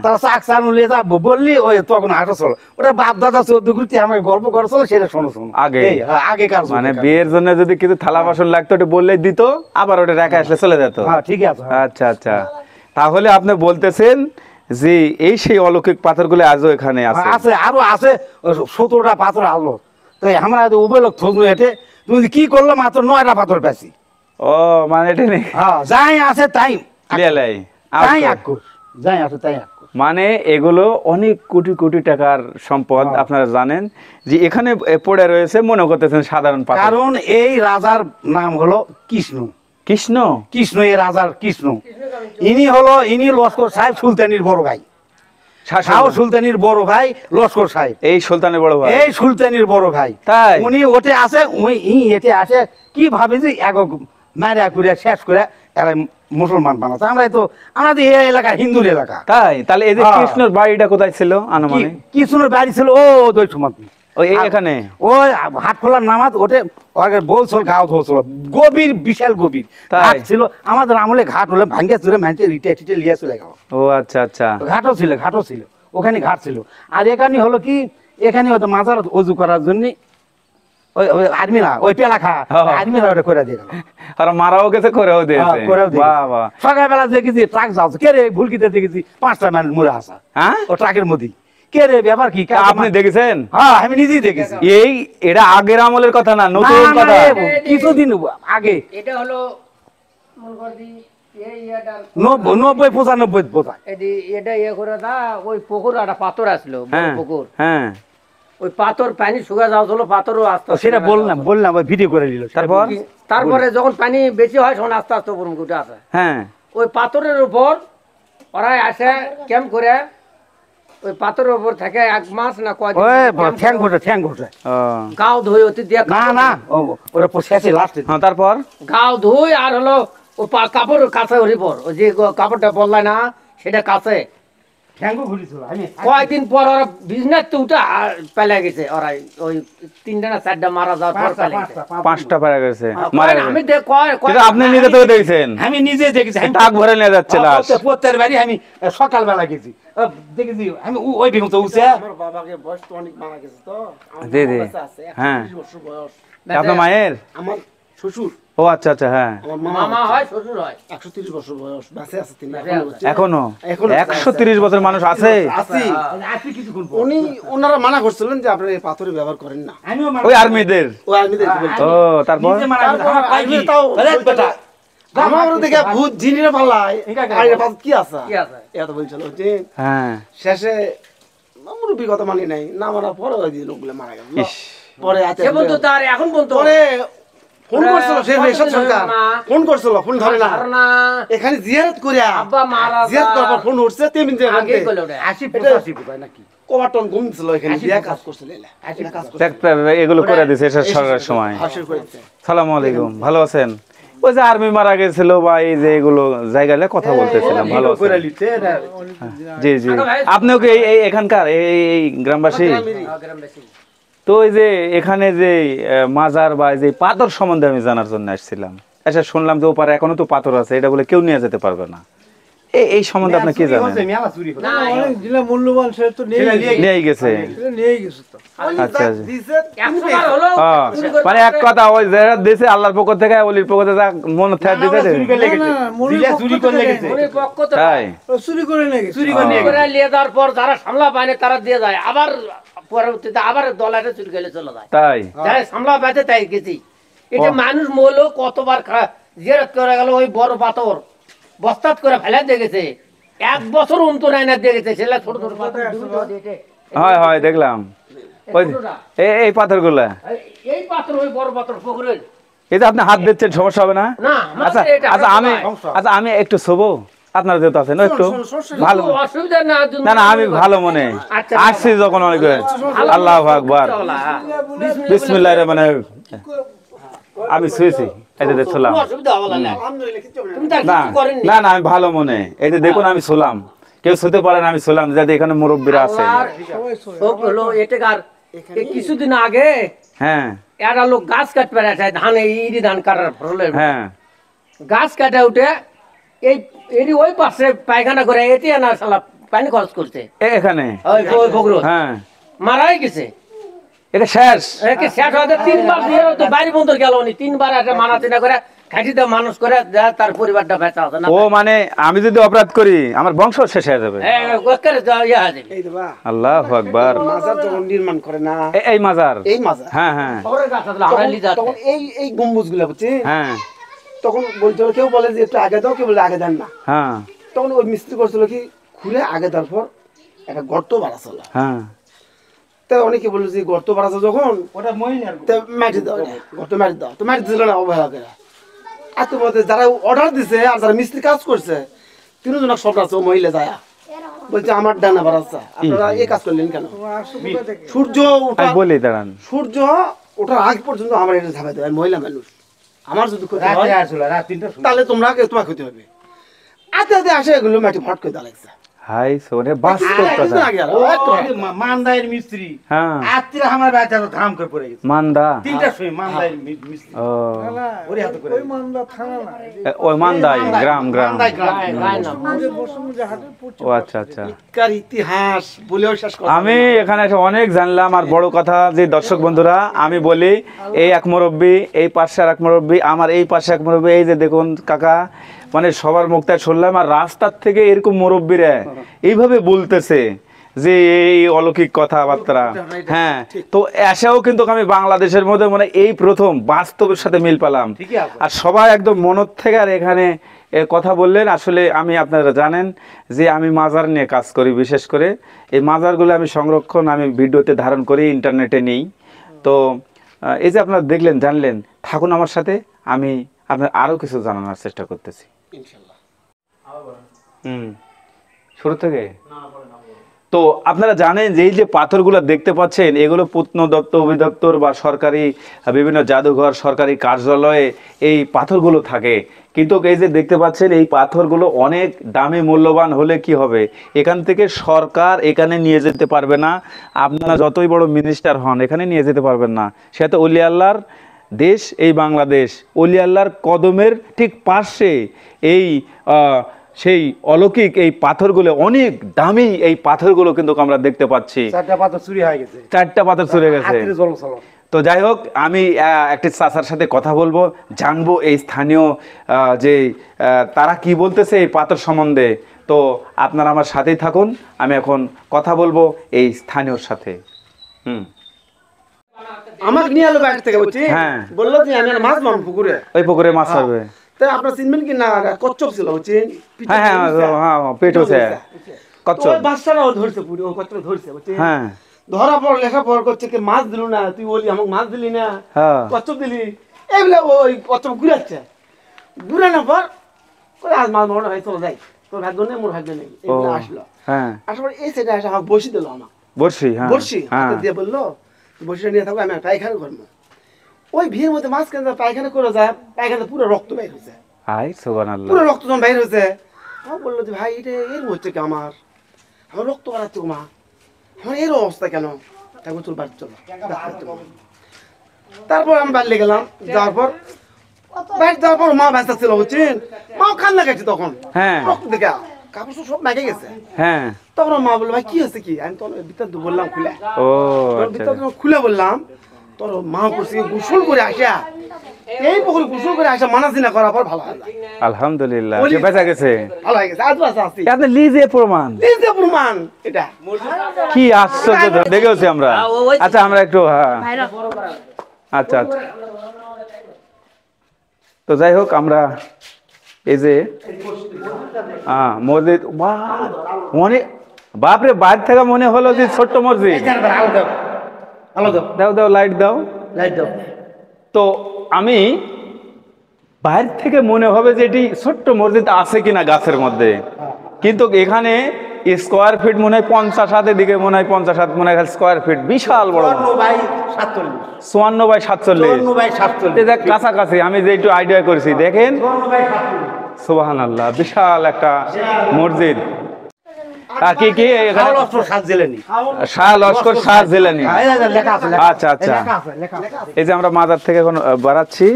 তারা চাক চান নিয়ে যাবো বললি, ওই তখন হাঁটা চলো। ওটা বাপ দাদা 14 গুরুত্ব আমাকে গল্প করেছিল, সেটা শোনো আগেকার মানে বিয়ের জন্য যদি কিছু থালা বাসন লাগতো ওটা বললেই দিত, আবার ওটা রেখে আসলে চলে যেত। ঠিক আছে। আচ্ছা আচ্ছা, তাহলে আপনি বলতেছেন যে এই সেই অলৌকিক পাথরগুলো আজও এখানে আছে? আরো আছে 17টা পাথর আলো। তো আমরা উভয় লোক থজু হেঁটে তুমি কি করলো, মাত্র 9টা পাথর পেয়েছি। ও, মানে এটা নেই, যাই আছে তাই তাই মানে এগুলো অনেক কোটি কোটি টাকার সম্পদ। আপনারা জানেন যে এখানে পড়ে রয়েছে, মনে করতেছেন সাধারণ পাথর। কারণ এই রাজার নাম হলো কৃষ্ণ। এই রাজার কৃষ্ণ। ইনি লস্কর সাহেব সুলতানির বড় ভাই, সুলতানির বড় ভাই লস্কর সাহেব, এই সুলতানের বড় ভাই, এই সুলতানির বড় ভাই। তাই উনি ওটে আছে, এটে আসে, কি ভাবে যে এক মারা করে শেষ করে এরা মুসলমান বানাচ্ছে। আমরা তো আমাদের এই এলাকা হিন্দুর এলাকা। তাই? তাহলে এই যে হ্যাঁ। কৃষ্ণর বাড়িটা কোথায় ছিল আনুমানিক? কৃষ্ণের বাড়ি ছিল ও দই সমাধি, ওই এখানে? ওই হাট খোলার নামাজ ওঠে বলছিল গাও ধরছিল, গভীর বিশাল গভীর তাই? ঘাট ছিল। আমাদের আমলে ঘাট হলে ভাঙ্গে চুরে মানতে রিটে টিটে লিয়ে চলে গেল। ও আচ্ছা আচ্ছা। ঘাটও ছিল ওখানে ঘাট ছিল। আর এখানে হলো কি, এখানে হয়তো মাজার অজু করার জন্য ওই ওই আর্মিরা ওই পেলাখা হ্যাঁ। আর্মিরা ওটা করে দিয়ে গেল। আর মারাও গেছে, করেও দিয়েছে। বাহ বাহ। সকালবেলা দেখেছি ট্রাক যাচ্ছে, কে রে ভুলকিতে দেখেছি 5টা মানুষ মরে আসা হ্যাঁ? ও ট্রাকের মধ্যে। কে রে ব্যাপার কি? তা আপনি দেখেছেন? হ্যাঁ আমি নিজেই দেখেছি। এটা আগের আমলের কথা না, না, নতুন না, কথা। কিছুদিন আগে এটা হলো মনে করবি এই এটার 90 95 এটা ইয়ে করে দা ওই পুকুর একটা পাথর আসলো, বড় হ্যাঁ পুকুর। হ্যাঁ। ওই পাথর পানি শুকা যাওয়াছিল, পাথরও আস্তে আস্তে সেটা শুকা যাওয়া। বললাম ওই ভিডিও করে নিল। তারপর? তারপরে যখন পানি বেশি হয় তখন আস্তে আস্তে উপর মুখে উঠে আসে। হ্যাঁ। ওই পাথরের উপর ওরা আসে ক্যাম্প করে, ওই পাথরের উপর থেকে 1 মাস না ওই কয়দিন ঠ্যাং ঘটে ও, গাও ধুই অতি দিয়ে না ওরা শেষে লাস্টে হ্যাঁ, তারপর? গাও ধুই আর হলো ও কাপড় কাছে ওর উপর ওই যে কাপড়টা বললাই না সেটা কাছে। ঠ্যাঙ্গো ঘুরিছিল। আমি কয়েকদিন পর ওরা বিজনেস তো উঠা পেলে গেছে, ওরা ওই 3টা না 4টা মারা যাওয়ার পর পেলে গেছে। 5টা পারা গেছে, মারা গেছে। আমি কিন্তু আপনি নিজে থেকে দেখছেন? আমি নিজে দেখেছি। টাক ভরে নিয়ে যাচ্ছে লাশ। প্রত্যেক বাড়ি আমি সকালবেলা গেছি, দেখেছি আমি ওই বিমত উঠছে। আমার বাবাকে বয়স তো অনেক মারা গেছে তো, আমার জি, মা জি। বেঁচে আছে, হ্যাঁ। 130 বছর বয়স। আপনার মায়ের? আমার শ্বশুর, ও আচ্ছা আচ্ছা। হ্যাঁ। আমার মামা হয় শ্বশুর হয়। 130 বছর বয়স, বেঁচে আছে তিনি বেঁচে এখনো। আছে। এখনো এখনো 130 বছর মানুষ আছে? আছি। আজকে কিছুক্ষণ পর ওনারা মানা করছিলেন যে আপনারা এই পাথরে ব্যবহার করেন না, আমিও ওই আর্মিদের? ও আর্মিদের বলছে। ও তারপর? নিজে মারা গেছে। তারপর আমার কয় আর্মির কি? তাও আরে বেটা, আমার দেখে ভূত জিনিরে পাল্লায় আর এটা পাথর কি আছে কি আছে? এত বলছিল যে হ্যাঁ। শেষে মুরব্বী কথা মানি নাই, না মারা পরে ওই যে লোকগুলো মারা গেল। পরে আছে সে বলতো তার এখন বলতো পরে ফোন করছিল সে এসব সরকার, ফোন করছিল, ফোন ধরে না। ধারণা এখানে জিয়ারত করিয়া আব্বা মারা জিয়ারত করার পর ফোন উঠছে তেমনি আগে কইলো রে 80 85 বোধহয় নাকি? কবাটন ঘুমছিল এখানে দিয়া কাজ করছিল এলা এটা কাজ করছিল এগুলো করে দিয়েছে এসব সরকারের সময়। হাসির করেছে। সালামু আলাইকুম, ভালো আছেন? ওই যে আর্মি মারা গেছিল বা এই যে এগুলো জায়গায় কথা বলতেছিলাম, ভালো করে আছেন? লিতে এটা জি জি। আপনিও কি এখানকার এই গ্রামবাসী? গ্রামবাসী। তো ওই যে এখানে যে মাজার বা এই যে পাথর সম্বন্ধে আমি জানার জন্য আসছিলাম। আচ্ছা, শুনলাম যে ওপারে এখনো তো পাথর আছে, এটা বলে কেউ নিয়ে যেতে পারবে না। এই সম্বন্ধে আপনি কি জানেন? মেলা চুরি হচ্ছে। না, অনেক যেটা মূল্যবান সেটা তো নিয়ে নিয়ে গেছে? নিয়েই গেছে তো। আচ্ছা আচ্ছা। দিছে 100 বার হলো হ্যাঁ, চুরি করে মানে এক কথা ওই যারা দিয়েছে আল্লাহর পক্ষ থেকে, অলির পক্ষ থেকে মন থেকে দিতে চুরি করে লেগেছে। না, মনের দিলে পক্ষ চুরি থেকে করে লেগেছে। মনে পক্ষ তো তাই? ও চুরি করে নিয়ে গেছে। চুরি করে নিয়ে করে নিয়ে যাওয়ার পর যারা সামলা পায় না তারা দিয়ে যায়, আবার পরবর্তীতে আবার দলাটা চুরি করে চলে যায়। তাই? যারা সামলা পাইতে তাই গেছি। এটা মানুষ মূল্য কতবার জিয়ারত করে গেল, ওই বড় পাথর বস্তাত করে ফেলে দিয়ে গেছে, 1 বছর অন্তর আয়না দিয়ে গেছে। সেটা ছোট ছোট পাথর হয় হয় দেখলাম। ওই এই পাথরগুলা, এই পাথর ওই বড় পাথর পুকুরের এই যে আপনি হাত দিচ্ছেন, সমস্যা হবে না? না আচ্ছা আমাদের এটা আচ্ছা, আমি একটু শোবো, আপনারা যেহেতু আছেন একটু ভালো। কোনো অসুবিধা না। না না, আমি ভালো মনে আচ্ছা, আসছি যখন অনেক। আল্লাহু আকবার, বিসমিল্লাহির রহমানির রহিম। আমি শুয়েছি, এই যে শুলাম। কোনো অসুবিধা হবে না। আলহামদুলিল্লাহ কিছু হবে না। তুমি তার না কিছু করেননি। না না, আমি ভালো মনে, এই যে দেখুন আমি শুলাম, কেউ শুতে পারেন, আমি শুলাম, যাতে এখানে মুরব্বীরা আছে। আর সব হলো এটাকার কিছুদিন আগে হ্যাঁ একটা লোক গাছ কাটবে ধান, এই ধান কাটার ফলে হ্যাঁ। গাছ কাটা উঠে এই এটি ওই পাশে পায়খানা করে এটি না শালা পানি খরচ করছে এখানে ওই পুকুর হ্যাঁ, মারাই গেছে। এটা শেষ। একে শেষ হতে 3 বার দিয়ে তো বাড়ি বন্ধ গেল উনি 3 বার একটা মানাচিনা করে খাটিতে মানুষ করে যা তার পরিবারটা বেঁচে আছে না। ও মানে আমি যদি অপরাধ করি আমার বংশ শেষ হয়ে যাবে। ওকে ইয়া আছে এই দেবা আল্লাহু আকবার। মাজার যখন নির্মাণ করে না, এই মাজার, এই মাজার হ্যাঁ হ্যাঁ ওরে গাছ আছে আমরা লিজা তখন এই গম্বুজগুলো বুঝছি, হ্যাঁ তখন বলছিল, কেউ বলে যে একটু আগে দাও, কেউ বলে আগে দেন না। হ্যাঁ তখন ওই মিস্ত্রি করছিল কি, খুলে আগে দেওয়ার পর একটা গর্ত বাড়াছিল। হ্যাঁ। তাই অনেকে বললো যে গর্ত বাড়াছে যখন, ওটা মহিলার তা মাটি দাও, গর্ত মাটি দাও, তো মাটি দিল না অবহেলা করে। আর তো মধ্যে যারা অর্ডার দিছে আর যারা মিস্ত্রি কাজ করছে, 3 জন সব আছে, ও মহিলা যায় বলছে আমার ডানা বাড়াচ্ছে, আপনারা এই কাজ করলেন কেন? সূর্য আমি ওঠা, বলি দাঁড়ান। সূর্য ওঠার আগ পর্যন্ত আমার এটা ঝাঁপাই দেয়, মহিলা মানুষ আমার যদি ক্ষতি রাতে হয় আসলো রাত 3টার সময় তাহলে তোমার ক্ষতি হবে। আতে আতে আসে এগুলো মাটি ফট করে দেওয়া লাগছে। হাই সোনে বাস্তব কথা। কিছুদিন আগে আর, একটু আগে। মানদাইয়ের মিস্ত্রি হ্যাঁ আত্মীয় আমার বাড়িতে তো ধাম করে পড়ে গেছে মান্দা 3টার সময় মানদাইয়ের মিস্ত্রি ও ওরে হাতে করে ওই মান্দা থানা না ওই মান্দাই গ্রাম মানদাই গ্রাম বসুমুজে হাটে পড়ছে ও আচ্ছা আচ্ছা। একার ইতিহাস বলেও শেষ করা আমি এখানে এসে অনেক জানলাম। আর বড় কথা যে দর্শক বন্ধুরা আমি বলি, এই এক মুরব্বী, এই পাশে আর এক মুরব্বী, আমার এই পাশে এক মুরব্বী, এই যে দেখুন কাকা, মানে সবার মুখটা শুনলাম। আর রাস্তার থেকে এরকম মুরব্বীরা এইভাবে বলতেছে যে এই অলৌকিক কথাবার্তা। হ্যাঁ, তো এসেও কিন্তু আমি বাংলাদেশের মধ্যে মানে এই প্রথম বাস্তবের সাথে মিল পেলাম। আর সবাই একদম মনের থেকে আর এখানে কথা বললেন। আসলে আমি, আপনারা জানেন যে আমি মাজার নিয়ে কাজ করি, বিশেষ করে এই মাজারগুলো আমি সংরক্ষণ, আমি ভিডিওতে ধারণ করি, ইন্টারনেটে নেই। তো এই যে আপনারা দেখলেন, জানলেন, থাকুন আমার সাথে, আমি আপনার আরও কিছু জানানোর চেষ্টা করতেছি ইনশাআল্লাহ। শুরু থেকে। তো আপনারা জানেন যে এই যে পাথরগুলো দেখতে পাচ্ছেন, এগুলো প্রত্নতত্ত্ব অধিদপ্তর বা সরকারি বিভিন্ন জাদুঘর, সরকারি কার্যালয়ে এই পাথরগুলো থাকে। কিন্তু এই যে দেখতে পাচ্ছেন এই পাথরগুলো অনেক দামি মূল্যবান হলে কি হবে, এখান থেকে সরকার এখানে নিয়ে যেতে পারবে না। আপনারা যতই বড় মিনিস্টার হন, এখানে নিয়ে যেতে পারবেন না। সে তো অলি আল্লাহর দেশ এই বাংলাদেশ, অলি আল্লাহর কদমের ঠিক পাশে এই সেই অলৌকিক এই পাথরগুলো, অনেক দামি এই পাথরগুলো কিন্তু আমরা দেখতে পাচ্ছি। 4টা পাথর চুরি হয়ে গেছে, 4টা পাথর চুরি হয়ে গেছে। হাতির জলচল। তো যাই হোক, আমি একটি চাচার সাথে কথা বলবো, জানবো এই স্থানীয় যে তারা কি বলতেছে এই পাথর সম্বন্ধে। তো আপনারা আমার সাথেই থাকুন, আমি এখন কথা বলবো এই স্থানীয়র সাথে। আমাকে নিয়ে এলো বাইরে থেকে, বুঝছি। হ্যাঁ। বললো যে আমি একটা মাছ মারবো পুকুরে। ওই পুকুরে মাছ হবে। তাই আপনার চিনবেন কি না, কচ্ছপ ছিল, বুঝছেন। হ্যাঁ হ্যাঁ হ্যাঁ, পেট হচ্ছে কচ্ছপ। ওই বাচ্চারাও ধরছে পুকুরে, ওই কচ্ছপ ধরছে, বুঝছেন। হ্যাঁ, ধরা পর লেখাপড়া করছে, কি মাছ দিল না, তুই বলি আমাকে মাছ দিলি না, হ্যাঁ, কচ্ছপ দিলি, এইগুলা ওই কচ্ছপ ঘুরাচ্ছে। ঘুরানোর পর আজ মাছ মারো ভাই, চলো যাই, তোর ভাগ্য নেই মোর ভাগ্য নেই, এগুলো আসলো। হ্যাঁ, আসার পর এই সেটা এসে আমাকে বসি দিল, আমাকে বর্ষি। হ্যাঁ, বসি হাতে দিয়ে বললো বসিটা নিয়ে থাকবো, আমি পায়খানা করবো। ওই ভিড়ের মধ্যে মাছ কেন পায়খানা করে যায়, পায়খানা পুরো রক্ত বের হয়েছে, হাই সুবহানাল্লাহ, পুরো রক্ত যখন বের হয়েছে। আমার বললো যে ভাই এটা এর হচ্ছে কি, আমার রক্ত বাড়াচ্ছে মা, আমার এর অবস্থা কেন? তারপর তোর বাড়ি চলো। তারপর আমি বাড়ি গেলাম, যাওয়ার পর বাড়ি যাওয়ার পর মা ব্যস্ত ছিল, বুঝছেন। মাও কান্না গেছে তখন, হ্যাঁ, রক্ত দেখে কাপড় সব মেখে গেছে। হ্যাঁ, তখন মা বললো ভাই কি হচ্ছে কি, আমি তখন ভিতর বললাম খুলে, ও ভিতর খুলে বললাম। তোর মা করছে গোসল করে আসা, এই পুকুরে গোসল করে আসা, মানাজিনা করার পর ভালো হয়। আলহামদুলিল্লাহ, সে বেঁচে গেছে, ভালো হয়ে গেছে, আজ বাঁচা আছি। আপনি লিজে প্রমাণ, নিজে প্রমাণ এটা। কি আশ্চর্য দেখেছি আমরা। আচ্ছা আমরা একটু, হ্যাঁ, আচ্ছা আচ্ছা। তো যাই হোক, আমরা এই যে মসজিদ, মনে বাপরে, বাইরে থেকে মনে হলো যে ছোট্ট মসজিদ। দাও দাও লাইট দাও, লাইট দাও। তো আমি বাইরে থেকে মনে হবে যে এটি ছোট্ট মসজিদ আছে কিনা গাছের মধ্যে, কিন্তু এখানে স্কোয়ার ফিট মনে হয় 50 হাতের দিকে, মনে হয় 50 হাত, মনে হয় স্কোয়ার ফিট, বিশাল বড়। 54 বাই 47, কাছাকাছি। আমি যে একটু আইডিয়া করেছি, দেখেন সুবহানাল্লাহ, বিশাল একটা মসজিদ। কি কি এখানে শাহ লস্কর শাহ জিলানী। আচ্ছা আচ্ছা, এই যে আমরা মাজার থেকে এখন বাড়াচ্ছি,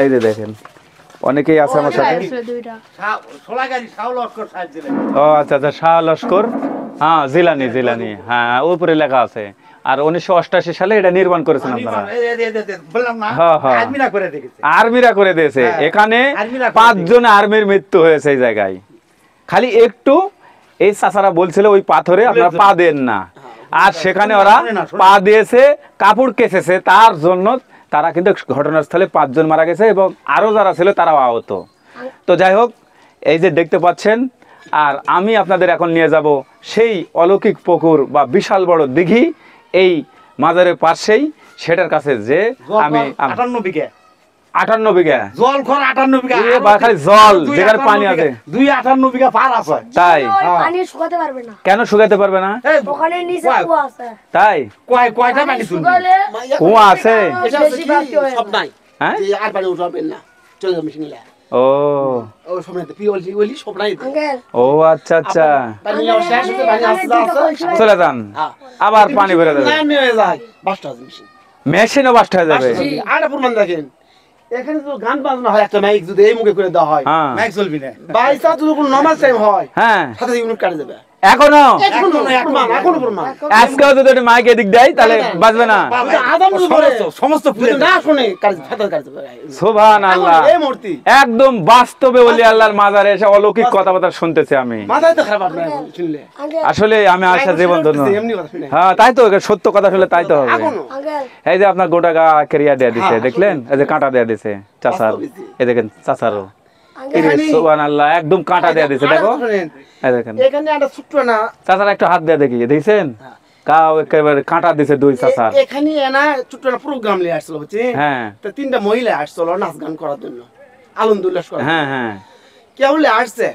এই যে দেখেন অনেকেই আছে আমার সাথে। ও আচ্ছা আচ্ছা, শাহ লস্কর, হ্যাঁ জিলানী, জিলানী, হ্যাঁ উপরে লেখা আছে। আর 1988 সালে এটা নির্মাণ করেছেন আপনারা। আর্মিরা করে দিয়েছে। এখানে 5 জন আর্মির মৃত্যু হয়েছে এই জায়গায়। খালি একটু এই চাচারা বলছিল ওই পাথরে আপনারা পা দেন না, আর সেখানে ওরা পা দিয়েছে, কাপড় কেচেছে, তার জন্য তারা কিন্তু ঘটনাস্থলে 5 জন মারা গেছে এবং আরো যারা ছিল তারাও আহত। তো যাই হোক, এই যে দেখতে পাচ্ছেন, আর আমি আপনাদের এখন নিয়ে যাব সেই অলৌকিক পুকুর বা বিশাল বড় দিঘি, এই মাজারের পাশেই, সেটার কাছে যে আমি 58 বিঘা জল খর 58 বিঘা, খালি জল, যেখানে পানি আছে 58 বিঘা পার আছে। তাই পানি শুকাতে পারবে না, কেন শুকাতে পারবে না? ওখানে নিচে কুয়া আছে। তাই কয়টা পানি তুলবে? শুকালে কুয়া আছে, বেশি বাড়তি হয় সব না। নাই, হ্যাঁ যে আর পানি উঠাবেন না চলে যাবে মেশিন নিয়ে ও ও সব নাই পিওলি ওলি সব নাই আঙ্কেল ও আচ্ছা আচ্ছা পানি নেওয়া শেষ হতে পানি আসছে চলে যান আবার পানি ভরে দেবে না নিয়ে যায় বাসটা আছে মেশিন মেশিনও বাস্ট হয়ে যাবে আর প্রমাণ দেখেন এখানে তো গান বাজনা হয় একটা মাইক যদি এই মুখে করে দেওয়া হয় হ্যাঁ মাইক চলবি না বাইসা যদি কোনো নরমাল টাইম হয় হ্যাঁ সাথে ইউনিট কাটে যাবে এখনো এখনো প্রমাণ আজকেও যদি একটু মাইক এদিক দেয় তাহলে বাজবে না আদাম যদি বলে সমস্ত যদি না শুনে কাটে ফাটা কাটে যাবে সুবহানাল্লাহ এই মূর্তি একদম বাস্তবে ওলি আল্লাহর মাজারে এসে অলৌকিক কথাবার্তা শুনতেছি আমি মাথায় তো খারাপ আপনার শুনলে আঙ্কেল আসলে আমি আশা জীবন ধন্য এমনি কথা শুনে হ্যাঁ তাই তো সত্য কথা শুনলে তাই তো হবে এখনো আঙ্কেল এই যে আপনার গোটা গা কেরিয়া দেয়া দিছে দেখলেন এই যে কাঁটা দেয়া দিছে চাচার এই দেখেন চাচারও সুবহানাল্লাহ একদম কাঁটা দেয়া দিছে দেখো শুনেন এই দেখেন এখানে একটা ছোট্ট না চাচার একটা হাত দেয়া দেখি দেখছেন কাও একেবারে কাঁটা দিছে দুই চাচার এখানে না ছোট্ট একটা প্রোগ্রাম নিয়ে আসছিল বুঝছি হ্যাঁ তো তিনটা মহিলা আসছিল নাচ গান করার জন্য আনন্দ উল্লাস করার হ্যাঁ হ্যাঁ কেবল আসছে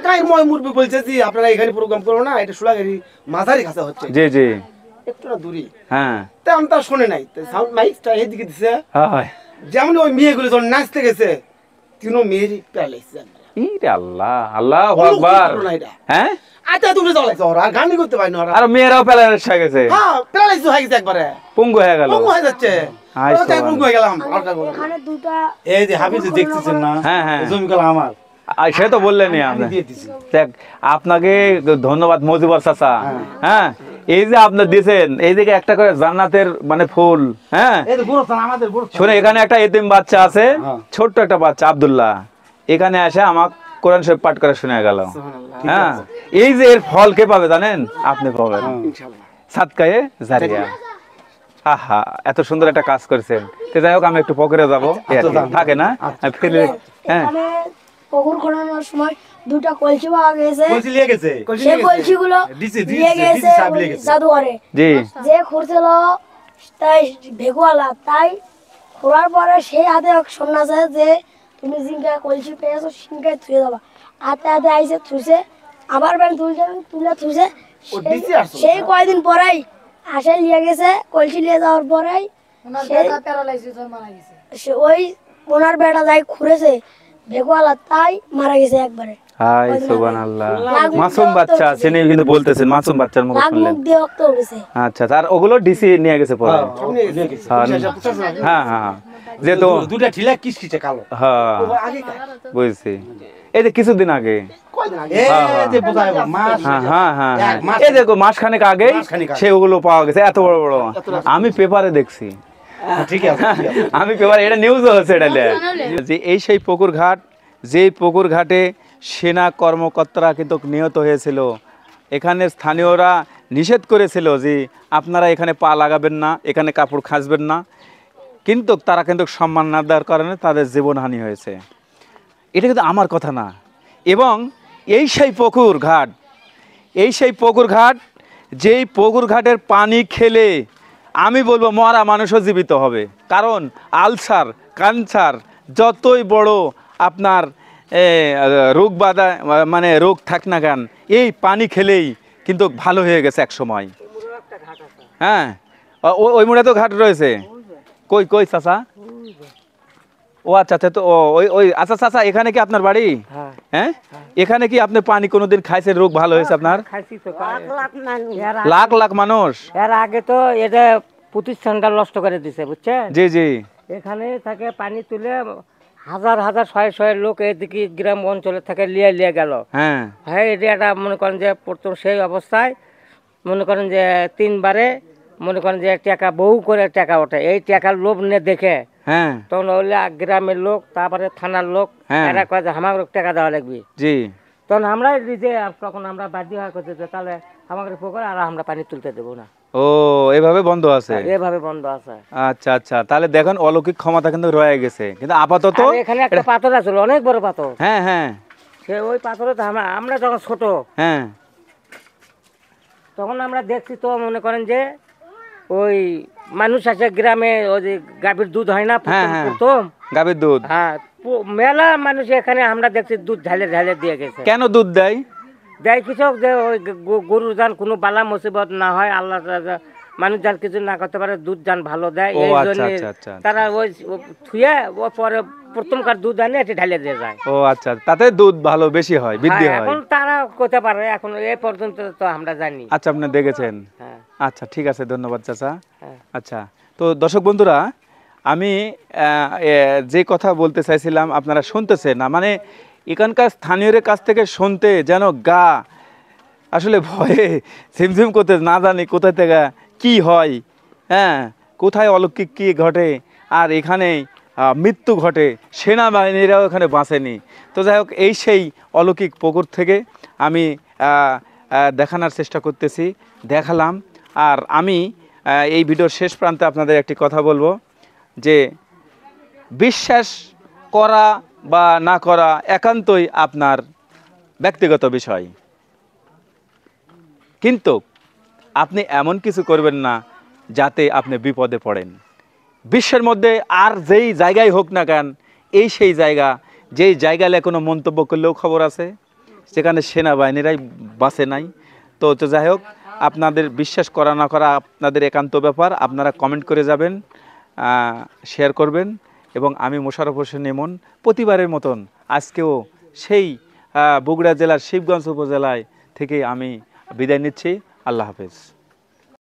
গায়ের ময় মুরবি বলছে যে আপনারা এখানে প্রোগ্রাম করো না এটা সুলাগাড়ি মাঝারি কাছে হচ্ছে জি জি একটু না দূরে হ্যাঁ তা আমি তা শুনে নাই সাউন্ড মাইকটা এদিকে দিছে হয় যেমন ওই মেয়েগুলো যখন নাচতে গেছে তিনও মেয়েরই প্যারালাইসিস ইরে আল্লাহ আল্লাহু আকবার হ্যাঁ আচ্ছা তুমি চলাইছো ওরা আর গানই করতে পারি না ওরা আর মেয়েরাও প্যারালাইসিস হয়ে গেছে হ্যাঁ প্যারালাইসিস হয়ে গেছে একবারে পঙ্গু হয়ে গেল পঙ্গু হয়ে যাচ্ছে হায় ওরা তাই পঙ্গু হয়ে গেলাম আর কাজ এখানে দুটা এই যে হাফিজ দেখতেছেন না হ্যাঁ হ্যাঁ এই জমি কলা আমার আর সে তো বললেনই আপনি দিয়ে দিছি দেখ আপনাকে ধন্যবাদ মজিবর চাচা হ্যাঁ এই যে আপনি দিয়েছেন এইদিকে একটা করে জান্নাতের মানে ফুল হ্যাঁ এই তো গুরুস্থান আমাদের গুরুস্থান শুনে এখানে একটা এতিম বাচ্চা আছে ছোট্ট একটা বাচ্চা আব্দুল্লাহ এখানে এসে আমার কোরআন শরীফ পাঠ করে শোনা গেল হ্যাঁ এই যে এর ফল কে পাবে জানেন আপনি পাবেন সাদকায়ে জারিয়া আহা এত সুন্দর একটা কাজ করেছেন তো যাই হোক আমি একটু পকেটে যাবো এই আর কি। থাকে না ফিরে হ্যাঁ এখানে পুকুর খোঁড়ানোর সময় দুটা কলসি পাওয়া গেছে কলসি লিয়ে গেছে সেই কলসিগুলো নিয়ে গেছে ওই জাদুঘরে জি যে খুঁড়ছিল তাই ভেগুয়ালা তাই খোঁড়ার পরে সেই হাতে সন্ন্যাসে যে তুমি জিঙ্কা কলসি পেয়েছো সিঙ্কায় থুয়ে যাবা হাতে হাতে আইসে থুসে আবার ব্যাংক তুলে থুসে সেই কয়দিন পরেই আসে নিয়ে গেছে কলসি নিয়ে যাওয়ার পরেই ওই ওনার বেটা যাই খুঁড়েছে ভেগুয়ালা তাই মারা গেছে একবারে হাই সুবহানাল্লাহ মাসুম বাচ্চা তিনি কিন্তু বলতেছেন মাসুম বাচ্চার মুখ নাক শুনলেন মুখ দিয়ে রক্ত উঠেছে আচ্ছা আর ওগুলো ডিসি নিয়ে গেছে পরে হ্যাঁ হ্যাঁ যেহেতু দুটা ঠিলা কিসকিসে কালো হ্যাঁ বুঝছি এই যে কিছুদিন আগে এই যে বোঝায় মাছ হ্যাঁ হ্যাঁ হ্যাঁ এক মাস এই দেখো মাসখানেক আগে মাসখানেক আগে। সেগুলো পাওয়া গেছে এত বড় বড় আমি পেপারে দেখছি ঠিক আছে আমি পেপারে এটা নিউজও হচ্ছে এটা যে এই সেই পুকুর ঘাট যেই পুকুর ঘাটে সেনা কর্মকর্তারা কিন্তু নিহত হয়েছিল এখানে স্থানীয়রা নিষেধ করেছিল যে আপনারা এখানে পা লাগাবেন না এখানে কাপড় খাসবেন না কিন্তু তারা কিন্তু সম্মান না দেওয়ার কারণে তাদের জীবনহানি হয়েছে এটা কিন্তু আমার কথা না এবং এই সেই পুকুর ঘাট যেই পুকুর ঘাটের পানি খেলে আমি বলবো মরা মানুষও জীবিত হবে কারণ আলসার ক্যান্সার যতই বড় আপনার রোগ বাধা মানে রোগ থাক না কেন এই পানি খেলেই কিন্তু ভালো হয়ে গেছে এক সময় হ্যাঁ ওই মোড়ে তো ঘাট রয়েছে কই কই চাচা ও আচ্ছা আচ্ছা তো ওই আচ্ছা চাচা এখানে কি আপনার বাড়ি হ্যাঁ এখানে কি আপনি পানি কোনোদিন খাইছেন রোগ ভালো হয়েছে আপনার লাখ লাখ মানুষ এর আগে তো এটা প্রতিষ্ঠানটা নষ্ট করে দিছে বুঝছেন জি জি এখানে থাকে পানি তুলে হাজার হাজার শয়ে শয়ে লোক এদিকে গ্রাম অঞ্চলে থেকে লিয়ে গেল হ্যাঁ হ্যাঁ এটা মনে করেন যে প্রথম সেই অবস্থায় মনে করেন যে তিনবারে মনে করেন যে টাকা বহু করে টাকা ওঠে এই টাকার লোভ নিয়ে দেখে হ্যাঁ তখন ওইলা গ্রামের লোক তারপরে থানার লোক হ্যাঁ। এরা কয় যে আমার টাকা দেওয়া লাগবে জি তখন আমরা নিজে তখন আমরা বাধ্য হয়ে করতে যে তাহলে আমাদের পুকুর আর আমরা পানি তুলতে দেবো না ও এভাবে বন্ধ আছে এভাবে বন্ধ আছে আচ্ছা আচ্ছা তাহলে দেখেন অলৌকিক ক্ষমতা কিন্তু রয়ে গেছে কিন্তু আপাতত আর এখানে একটা পাথর আছিল অনেক বড় পাথর হ্যাঁ হ্যাঁ সে ওই পাথরে তো আমরা যখন ছোট হ্যাঁ তখন আমরা দেখছি তো মনে করেন যে ওই মানুষ আছে গ্রামে ওই যে গাভীর দুধ হয় না হ্যাঁ, হ্যাঁ। প্রথম গাভীর দুধ হ্যাঁ মেলা মানুষ এখানে আমরা দেখছি দুধ ঢালে ঢালে দিয়ে গেছে কেন দুধ দেয় দেয় কৃষক যে ওই গরুর যান কোনো বালা মুসিবত না হয় আল্লাহ মানুষ যার কিছু না করতে পারে দুধ যান ভালো দেয় ও এই আচ্ছা জন্য আচ্ছা আচ্ছা তারা ওই থুয়ে ও পরে প্রথমকার দুধ আনে এটি ঢালে দিয়ে যায়। ও আচ্ছা, তাতে দুধ ভালো বেশি হয়, বৃদ্ধি হ্যাঁ, হয়। এখন তারা করতে পারে, এখন এই পর্যন্ত তো আমরা জানি। আচ্ছা, আপনি দেখেছেন? হ্যাঁ আচ্ছা, ঠিক আছে, ধন্যবাদ চাচা। হ্যাঁ। আচ্ছা, তো দর্শক বন্ধুরা, আমি যে কথা বলতে চাইছিলাম আপনারা শুনতেছেন না, মানে এখানকার স্থানীয়দের কাছ থেকে শুনতে যেন গা আসলে ভয়ে ঝিমঝিম করতে, না জানি কোথা থেকে কি হয়, হ্যাঁ, কোথায় অলৌকিক কী ঘটে, আর এখানে মৃত্যু ঘটে, সেনাবাহিনীরাও এখানে বাঁচেনি। তো যাই হোক, এই সেই অলৌকিক পুকুর থেকে আমি দেখানোর চেষ্টা করতেছি, দেখালাম। আর আমি এই ভিডিওর শেষ প্রান্তে আপনাদের একটি কথা বলবো যে বিশ্বাস করা বা না করা একান্তই আপনার ব্যক্তিগত বিষয়, কিন্তু আপনি এমন কিছু করবেন না যাতে আপনি বিপদে পড়েন। বিশ্বের মধ্যে আর যেই জায়গায় হোক না কেন, এই সেই জায়গা, যেই জায়গায় কোনো মন্তব্য করলেও খবর আছে, সেখানে সেনাবাহিনীরাই বাঁচে নাই। তো যাই হোক, আপনাদের বিশ্বাস করা না করা আপনাদের একান্ত ব্যাপার। আপনারা কমেন্ট করে যাবেন, শেয়ার করবেন। এবং আমি মোশাররফ হোসেন ইমন প্রতিবারের মতন আজকেও সেই বগুড়া জেলার শিবগঞ্জ উপজেলায় থেকে আমি বিদায় নিচ্ছি। আল্লাহ হাফেজ।